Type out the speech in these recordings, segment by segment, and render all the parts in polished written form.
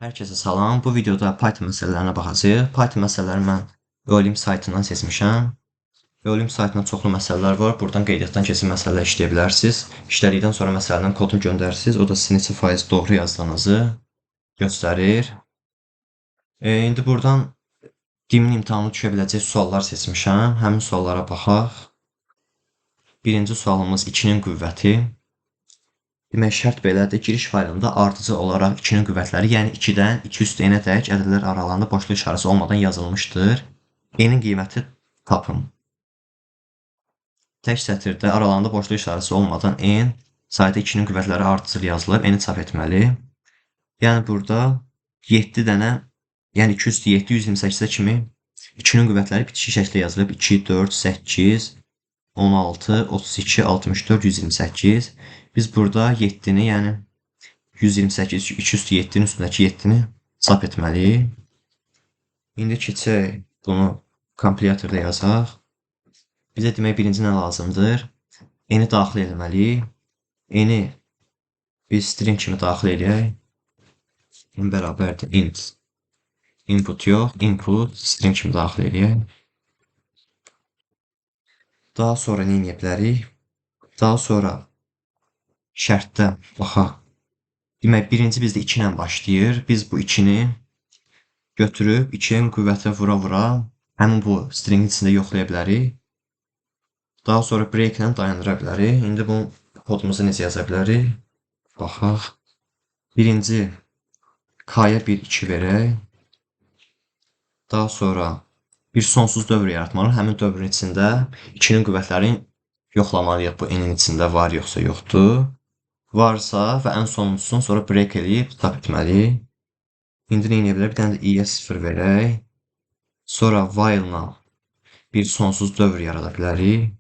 Hər kəsə salam. Bu videoda Python məsələlərinə baxacağıq. Python məsələlərini mən Ölim saytından seçmişəm. Ölim saytında çoxlu məsələlər var. Buradan qeydiyyatdan keçib məsələlər işləyə bilərsiniz. İşlədikdən sonra məsələnin kodunu göndərirsiniz. O da sizin neçə faiz doğru yazdığınızı göstərir. İndi buradan dimin imtahanı düşə biləcək suallar seçmişəm. Həmin suallara baxaq. Birinci sualımız 2-nin qüvvəti. Demək, şərt belədir. Giriş faylında ardıcıl olaraq 2-nin qüvvətləri, yəni 2-dən 2 üstə n-dək ədədlər aralığında boşluq işarəsi olmadan yazılmışdır. N-in qiyməti tapın. Tək sətirdə aralığında boşluq işarəsi olmadan n sayda 2-nin qüvvətləri ardıcıl yazılıb, n-i çap etməli. Yəni burada 7 dənə, yəni 2 üstü 7, 128-də kimi 2-nin qüvvətləri bitişik şəkildə yazılıb. 2, 4, 8, 16, 32, 64, 128. Biz burada 7-ni, yəni 128, 2 üstü 7-nin üstündəki 7-ni çap etməliyik. İndi keçək bunu kompilyatördə yazaq. Bizə demək birinci nə lazımdır? N-i daxil etməliyik. N-i biz string kimi daxil edək. N bərabərdir int. Input yox, input string kimi daxil edək. Daha sonra nə edə bilərik? Daha sonra şərtdə baxaq. Demək, birinci bizdə 2 ilə başlayır. Biz bu 2-ni götürüb 2-nin qüvvətə vura-vura həmin bu stringin içində yoxlaya bilərik. Daha sonra break ilə dayandıra bilərik. İndi bu kodumuzu necə yaza bilərik? Baxaq. Birinci k-ya bir 2 verək. Daha sonra bir sonsuz dövr yaratmalıyıq. Həmin dövrün içində 2-nin qüvvətlərini yoxlamalıyıq. Bu n-in içində var yoxsa yoxdur. Varsa və ən sonuncusunu sonra break eləyib çap etməliyik. İndi nə edə bilərik? Bir dənə də i-yə 0 verək. Sonra while-la bir sonsuz dövr yarada bilərik.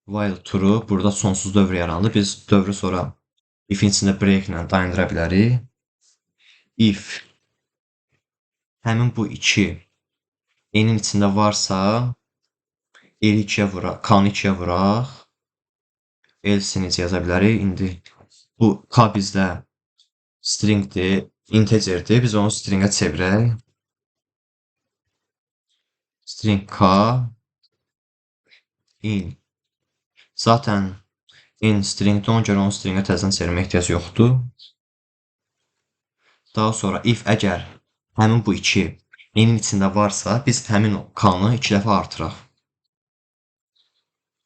While true, burada sonsuz dövr yarandı. Biz dövrü sonra if-in içində break ilə dayandıra bilərik. If həmin bu 2 n-in içində varsa l-i 2-yə vuraq, k-nı 2-yə vuraq. Else necə yaza bilərik? İndi bu k bizdə stringdir, integerdir. Biz onu stringə çevirək. String k in. Zaten in stringdir, ona görə onu stringə təzədən çevirmək ehtiyac yoxdur. Daha sonra if əgər həmin bu 2 n-in içində varsa, biz həmin o k-nı 2 dəfə artıraq.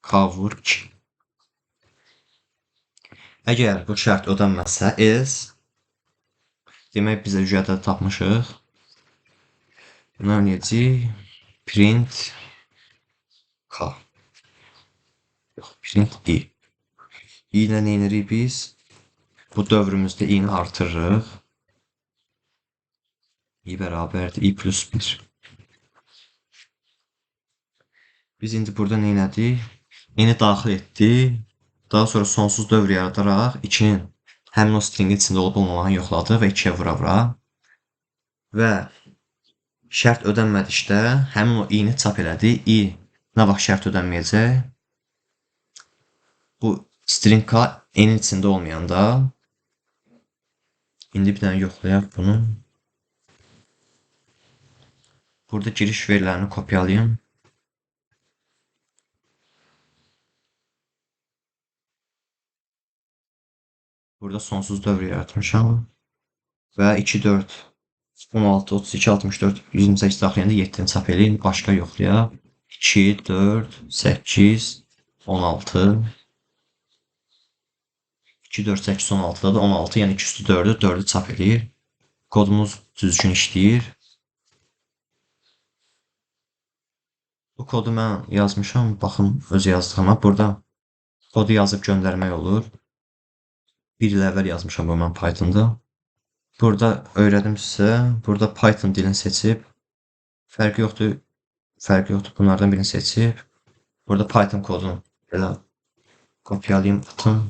K vur 2. Əgər bu şərt ödənməzsə, else demək bizə ədəd tapmışıq. Buna necək? Print k. Yox, print i. i ilə nə edirik biz? Bu dövrümüzdə i-ni artırırıq. i bərabərdir i plus 1. Biz indi burada nə edirik? N-i daxil etdik. Daha sonra sonsuz dövr yaradaraq 2-nin həmin o stringin içində olub olmamağını yoxladı və 2-yə vura-vura. Və şərt ödənmədikdə həmin o i-ni çap elədi. i nə vaxt şərt ödənməyəcək? Bu string k n-in içində olmayanda. İndi bir dənə yoxlayaq bunu. Burada giriş verilərini kopyalayayım. Burada sonsuz dövr yaratmışam. Və 2, 4, 16, 32, 64, 128 daxil edəndə 7-ni çap edin. Başqa yoxlayaq. 2, 4, 8, 16. 2, 4, 8, 16-da da 16, yəni 2 üstü 4-ü 4-ü çap edir. Kodumuz düzgün işləyir. Bu kodu mən yazmışam. Baxın öz yazdığıma. Burada kodu yazıb göndərmək olur. Bir il əvvəl yazmışam bu mən Pythonda. Burada öyrədim sizə. Burada Python dilini seçib. Fərqi yoxdur. Bunlardan birini seçib. Burada Python kodunu belə kopyalayayım, atım.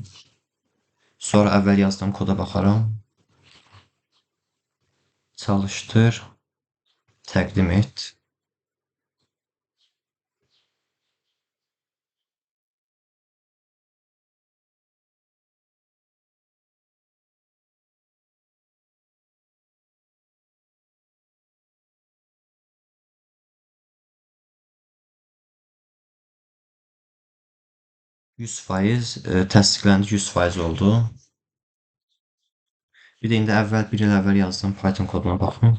Sonra əvvəl yazdığım koda baxaram. Çalışdır. Təqdim et. 100% təsdiqləndi, 100% oldu. Bir də indi bir il əvvəl yazdığım Python koduna baxın.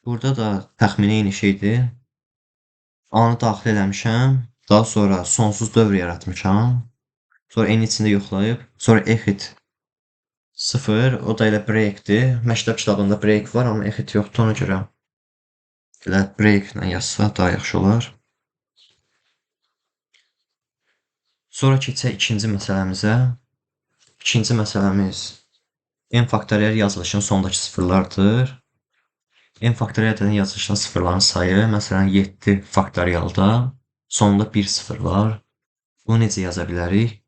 Burada da təxmini eyni şeydir. A-nı daxil eləmişəm. Daha sonra sonsuz dövr yaratmışam. Sonra n içində yoxlayıb, sonra exit 0, o da elə breakdir. Məktəb kitabında break var, amma exit yoxdur, ona görə elə break-lə yazsa daha yaxşı olar. Sonra keçək ikinci məsələmizə. İkinci məsələmiz n faktorial yazılışın sondakı sıfırlardır. N faktorial ədədin yazılışında sıfırların sayı, məsələn 7 faktorialda sonunda 1 sıfır var. Bunu necə yaza bilərik?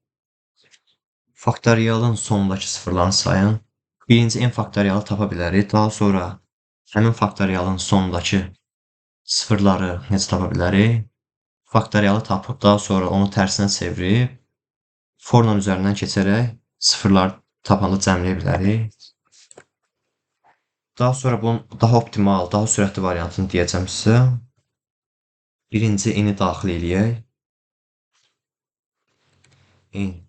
Faktorialın sonundakı sıfırların sayını birinci n faktorialı tapa bilərik. Daha sonra həmin faktorialın sonundakı sıfırları necə tapa bilərik? Faktorialı tapıb, daha sonra onu tərsinə çevirib, forla üzərindən keçərək sıfırları tapanda cəmləyə bilərik. Daha sonra bunun daha optimal, daha sürətli variantını deyəcəm sizə. Birinci n-i daxil eləyək. int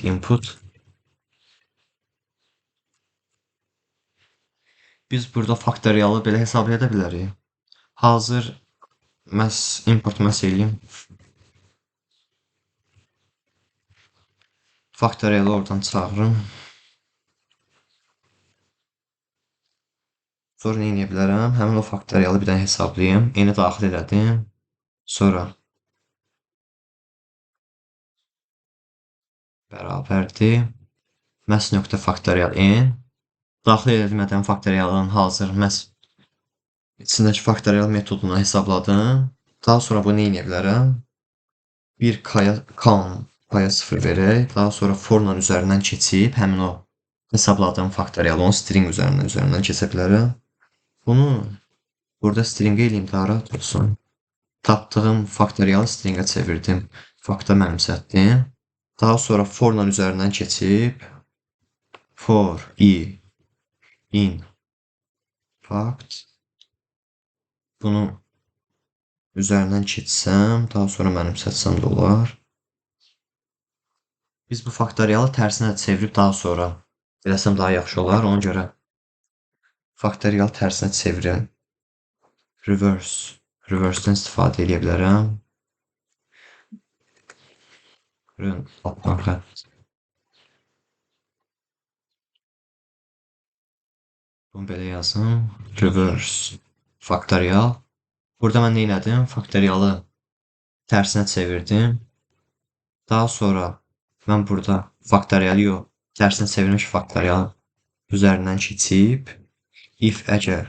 input. Biz burada faktorialı belə hesablaya da bilərik. Hazır import eləyim. Faktorialı oradan çağırım. Sonra nə edə bilərəm? Həmin o faktorialı bir dənə hesablayım. N-i daxil elədim. Sonra bərabərdir. Məhz nöqtə faktorial n. Daxil edilmədən faktorialın hazır içindəki faktorial metodunu hesabladım. Daha sonra bunu nə edə bilərəm? Bir paya 0 verək. Daha sonra forla üzərindən keçib həmin o hesabladığım faktorial onun string üzərindən keçə bilərəm. Bunu burada string eləyim, daha rahat olsun. Tapdığım faktorialı stringə çevirdim. Fakta mənimsətdim. Daha sonra forla üzərindən keçib for in fact bunu üzərindən keçsəm, daha sonra mənimsətsəm də olar. Biz bu faktorialı tərsinə çevirib daha sonra eləsəm daha yaxşı olar. Ona görə faktorial tərsinə çevirən reverse-dən istifadə edə bilərəm. Altdan xətt. Bunu belə yazım. Reverse faktorial. Burada mən nə elədim? Faktorialı tərsinə çevirdim. Daha sonra mən burada faktorialı yox, tərsinə çevirmiş faktorialı üzərindən keçib if əgər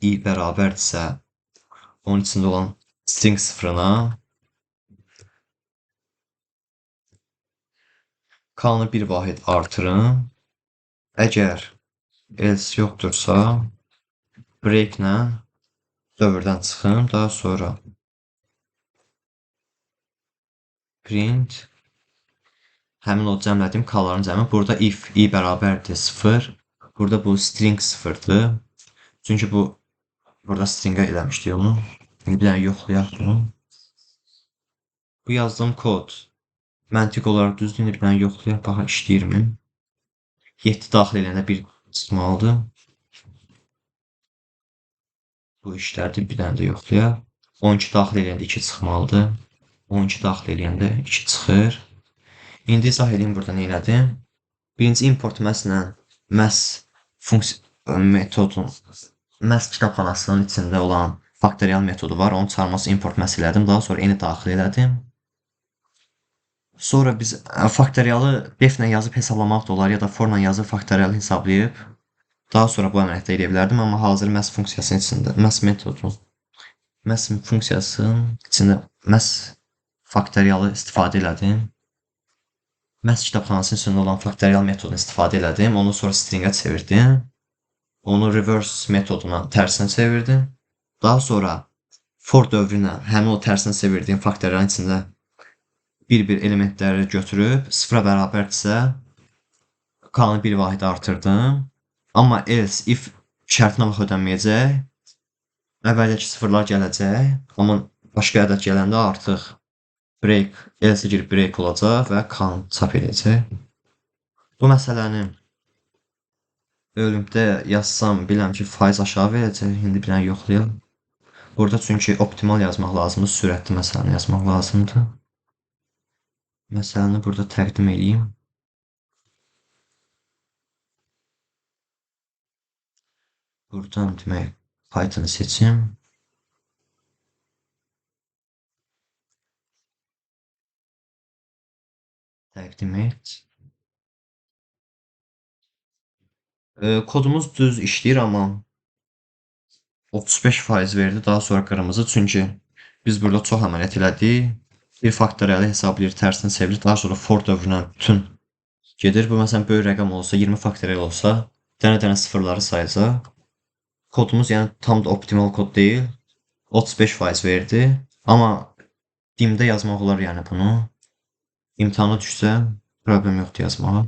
i bərabərdirsə onun içində olan string sıfırına k-nı bir vahid artırım. Əgər else yoxdursa break-lə dövrdən çıxım. Daha sonra print həmin o cəmlədiyim k-ların cəmi. Burada if i bərabərdir 0. Burada bu string 0-dır. Çünki bu burada stringə eləmişdik onu. Bir dənə yoxlayaq bunu. Bu yazdığım kod məntiq olaraq düzdür. Bir dənə yoxlayaq, baxa işləyirmi? 7 daxil eləyəndə 1 çıxmalıdır. Bu işlərdir, bir dənə də yoxlayaq. 12 daxil eləyəndə 2 çıxmalıdır. 12 daxil eləyəndə 2 çıxır. İndi izah edeyim burada nə elədim. Birinci import məhz kitabxanasının içində olan faktorial metodu var. Onun çağırması import məhz elədim. Daha sonra n-i daxil elədim. Sonra biz faktorialı def-lə yazıb hesablamaq da olar, ya da for-la yazıb faktorialı hesablayıb daha sonra bu əməliyyatda edə bilərdim, amma hazır məhz funksiyasının içində, məhz funksiyasının içində məhz faktorialı istifadə elədim. Məhz kitabxanasının içində olan faktorial metodunu istifadə elədim. Onu sonra stringə çevirdim. Onu reverse metoduna tərsinə çevirdim. Daha sonra for dövrünə həmin o tərsinə çevirdiyim faktorialın içində bir-bir elementləri götürüb, sıfıra bərabərdirsə, k-nı bir vahid artırdım. Amma else, if şərtinə bax ödənməyəcək, əvvəldəki sıfırlar gələcək, amma başqa ədəd gələndə artıq break, else girib break olacaq və count çap edəcək. Bu məsələni bölüntüdə yazsam, bilirəm ki, faiz aşağı verəcək. İndi bir dənə yoxlayaq. Burada çünki optimal yazmaq lazımdır, sürətli məsələni yazmaq lazımdır. Məsələni burada təqdim edeyim. Buradan demək Python-u seçim. Təqdim et. Kodumuz düz işləyir, amma 35% verdi daha sonra qırmızı. Çünki biz burada çox əməliyyat elədik. Bir faktorialı hesablayır, tərsini çevirir. Daha sonra for dövrünə bütün gedir. Bu məsələn böyük rəqəm olsa, 20 faktorial olsa, dənə-dənə sıfırları sayacaq. Kodumuz yəni tam da optimal kod deyil. 35% verdi. Amma dimdə yazmaq olar yəni bunu. İmtahana düşsə problem yoxdur yazmağa.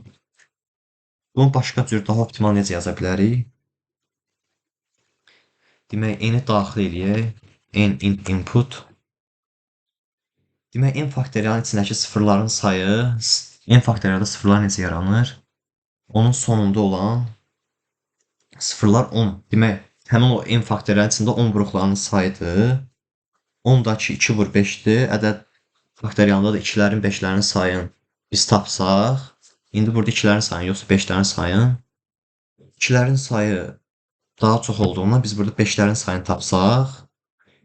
Bunu başqa cür daha optimal necə yaza bilərik? Demək, n-i daxil eləyək. N input. Demək, n faktorialın içindəki sıfırların sayı, n faktorialda sıfırlar necə yaranır? Onun sonunda olan sıfırlar 10. Demək, həmin o n faktorialın içində 10 vuruqlarının sayıdır. 10-dakı 2 vur 5-dir. Ədəd faktorialında da 2-lərin, 5-lərin sayını biz tapsaq, indi burada 2-lərin sayını, yoxsa 5-lərin sayını, 2-lərin sayı daha çox olduğundan biz burada 5-lərin sayını tapsaq,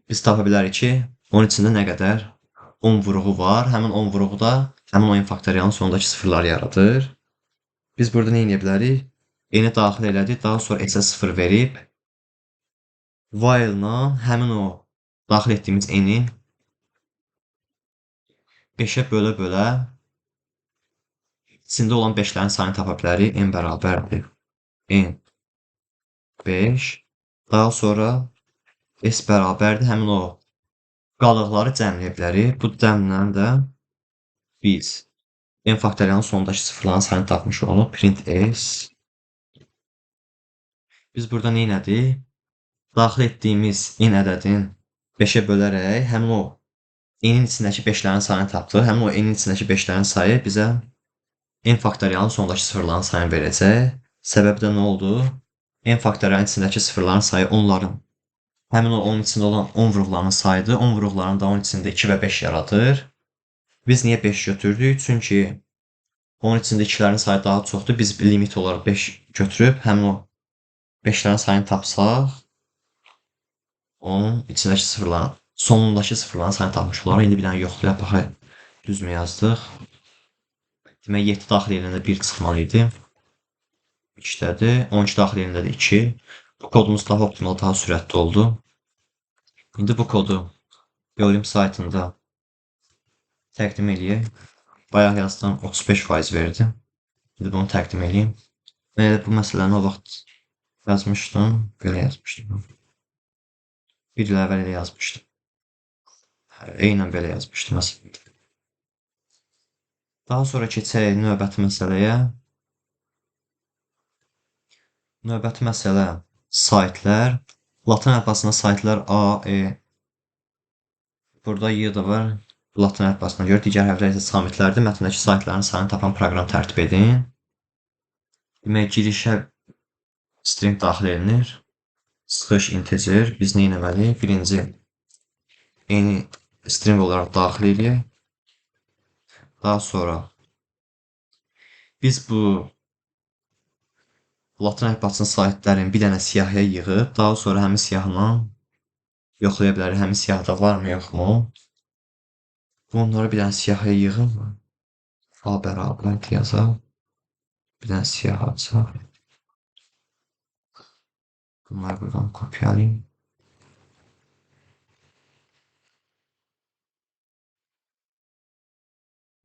biz tapa bilərik ki, onun içində nə qədər 10 vuruğu var. Həmin 10 vuruğu da həmin o n faktorialın sonundakı sıfırları yaradır. Biz burada nə edə bilərik? N-i daxil elədik, daha sonra s-ə 0 verib, while-la həmin o daxil etdiyimiz n-i 5-ə bölə-bölə içində olan 5-lərin sayını tapa bilərik. N bərabərdir n 5. Daha sonra s bərabərdir həmin o qalıqları cəmləyə bilərik. Bu cəmlə də biz n faktorialın sonundakı sıfırların sayını tapmış olup print s. Biz burada nə elədik? Daxil etdiyimiz n ədədin 5-ə bölərək həmin o n-in içindəki 5-lərin sayını tapdıq. Həmin o n-in içindəki 5-lərin sayı bizə n faktorialın sonundakı sıfırların sayını verəcək. Səbəbi də nə oldu? N faktorialın içindəki sıfırların sayı onların, həmin o onun içində olan 10 vuruqlarının sayıdır. 10 vuruqlarının da onun içində 2 və 5 yaradır. Biz niyə 5 götürdük? Çünki onun içində 2-lərin sayı daha çoxdur. Biz limit olaraq 5 götürüb həmin o 5-lərin sayını tapsaq, onun içindəki sıfırların, sonundakı sıfırların sayını tapmış olaraq. İndi bir dənə yoxlayaq, baxaq, düzmü yazdıq? Demək, 7 daxil eləyəndə 1 çıxmalı idi. 2-dədir. 12 daxil eləyəndə də 2. Bu kodumuz daha optimal, daha sürətli oldu. İndi bu kodu bölüm saytında təqdim eləyək. Bayaq yazdım, 35% verdi. İndi bunu təqdim eləyim. Bu məsələni o vaxt yazmışdım. Belə yazmışdım. Bir il əvvəl elə yazmışdım. Eynən belə yazmışdım məsələn. Daha sonra keçək növbəti məsələyə. Növbəti məsələ saytlar. Latın əlifbasında saytlar A, E. Burada Y da var. Latın əlifbasına görə digər hərflər isə samitlərdir. Mətndəki saytların sayını tapan proqram tərtib edin. Demək, girişə string daxil edilir. Çıxış integer. Biz nə etməliyik? Birinci n-i string olaraq daxil edək. Daha sonra biz bu Latın əlifbasının saytlərini bir dənə siyahıya yığıb, daha sonra həmin siyahını yoxlaya bilərik. Həmin siyahıda varmı, yoxmu? Bunları bir dənə siyahıya yığıb, A bərabər yazaq. Bir dənə siyah açaq. Bunları buradan kopyalayayım.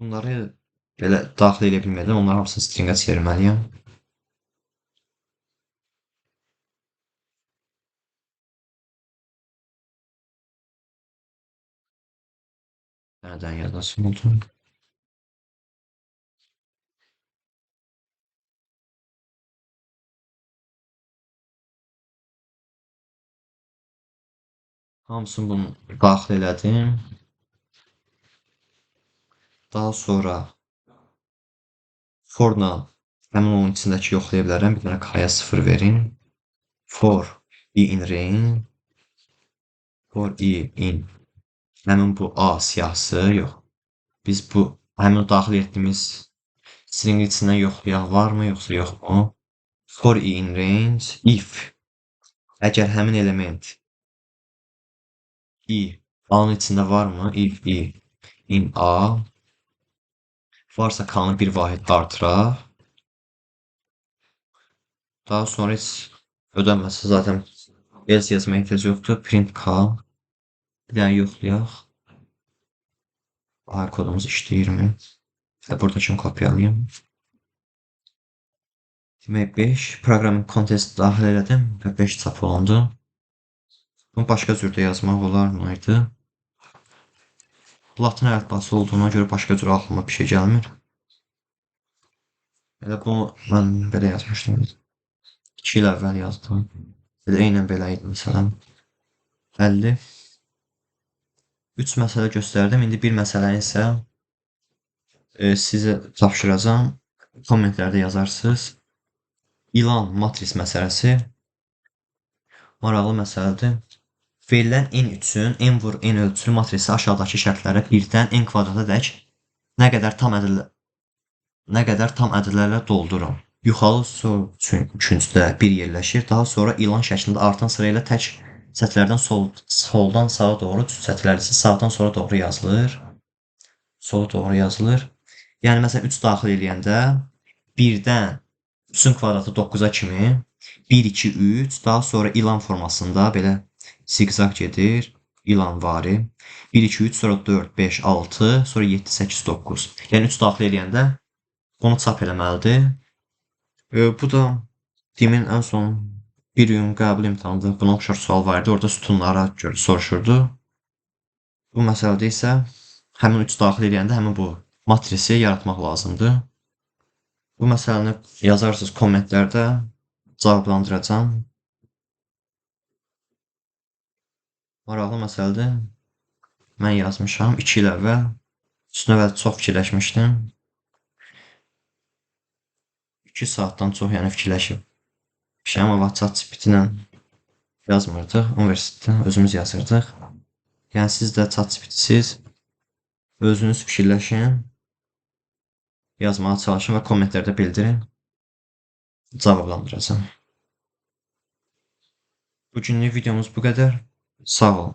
Bunları belə daxil edə bilmədən onların hamısını stringə çevirməliyəm. Nədən yazasım oldu? Hamısını bunu daxil elədim. Daha sonra forla həmin onun içindəki yoxlaya bilərəm. Bir dənə k-ya 0 verin. For i in range. For i in. Həmin bu A siyahısı yox. Biz bu həmin daxil etdiyimiz string içindən yoxlayaq varmı yoxsa yoxmu? For i in range if əgər həmin element i A-nın içində varmı? If i in A varsa k-nı bir vahid artıraq. Daha sonra heç ödənməsə zaten else yazmaya ehtiyac yoxdur. Print k. Bir dənə yoxlayaq. A kodumuz işləyirmi? Və buradakını kopyalayayım. Demək 5. Programming context daxil elədim və 5 çap olundu. Bunu başqa cürdə yazmaq olar mıydı? Latin əlifbası olduğuna görə başqa cür aklıma bir şey gəlmir. Elə bunu mən belə yazmışdım. 2 il əvvəl yazdım. Elə eynən belə idi məsələn. 50. 3 məsələ göstərdim. İndi bir məsələni isə sizə tapşıracağım. Kommentlərdə yazarsınız. İlan matris məsələsi maraqlı məsələdir. Verilən n üçün n vur n ölçülü matrisi aşağıdakı şərtlərə 1-dən n kvadratadək nə qədər tam ədədlərlə doldurun. Yuxarı soru üçün üçüncüdə 1 yerləşir. Daha sonra ilan şəklində artan sıra ilə tək sətirlərdən soldan sağa doğru, düz sətirlər isə sağdan sola doğru yazılır. Sola doğru yazılır. Yəni məsələn 3 daxil eləyəndə 1-dən 3-ün kvadratı 9-a kimi 1, 2, 3 daha sonra ilan formasında belə zigzag gedir. İlan vari. 1, 2, 3 sonra 4, 5, 6 sonra 7, 8, 9. Yəni 3 daxil eləyəndə bunu çap eləməlidir. Bu da demin ən son bir gün qəbul imtahanında buna oxşar sual var idi. Orada sütunlara görə soruşurdu. Bu məsələdə isə həmin 3 daxil eləyəndə həmin bu matrisi yaratmaq lazımdır. Bu məsələni yazarsınız kommentlərdə, cavablandıracağam. Maraqlı məsələdir. Mən yazmışam 2 il əvvəl. Üstünə çox fikirləşmişdim. 2 saatdan çox yəni fikirləşib. Amma ChatGPT-ilə yazmırdıq. Universitetdə özümüz yazırdıq. Yəni siz də ChatGPT-siz özünüz fikirləşin, yazmağa çalışın və kommentlərdə bildirin. Cavablandıracağım. Bugünlük videomuz bu qədər. Sağ olun.